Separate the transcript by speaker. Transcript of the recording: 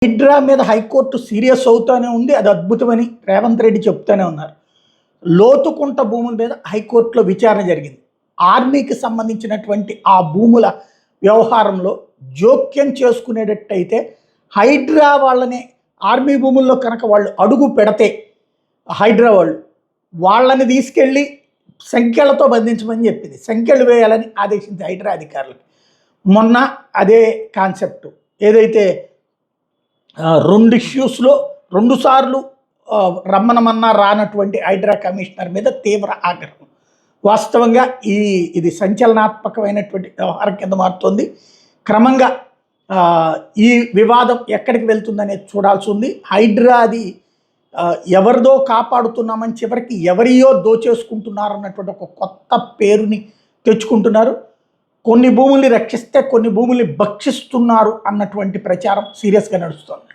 Speaker 1: హైడ్రా మీద high court serious అవుతూనే ఉంది. అది అద్భుతమని రేవంత్ రెడ్డి చెప్తూనే ఉన్నారు. లోతుకుంట భూముల మీద హైకోర్టులో విచారణ జరిగింది. ఆర్మీకి సంబంధించినటువంటి ఆ భూముల వ్యవహారంలో జోక్యం చేసుకునేటట్టయితే హైడ్రా వాళ్ళని ఆర్మీ భూముల్లో కనుక వాళ్ళు అడుగు పెడితే హైడ్రా వాళ్ళని తీసుకెళ్ళి సంఖ్యలతో బంధించమని చెప్పింది. సంఖ్యలు వేయాలని ఆదేశించి హైడ్రా అధికారులకు మొన్న అదే కాన్సెప్ట్ ఏదైతే 2 ఇష్యూస్లో 2 సార్లు రమ్మనమన్నా రానటువంటి హైడ్రా కమిషనర్ మీద తీవ్ర ఆగ్రహం. వాస్తవంగా ఇది సంచలనాత్మకమైనటువంటి వ్యవహారం కింద మారుతోంది. క్రమంగా ఈ వివాదం ఎక్కడికి వెళ్తుందనేది చూడాల్సి ఉంది. హైడ్రాది ఎవరిదో కాపాడుతున్నామని చివరికి ఎవరియో దోచేసుకుంటున్నారు అన్నటువంటి ఒక కొత్త పేరుని తెచ్చుకుంటున్నారు. కొన్ని భూముల్ని రక్షిస్తే కొన్ని భూముల్ని భక్షిస్తున్నారు అన్నటువంటి ప్రచారం సీరియస్గా నడుస్తుంది.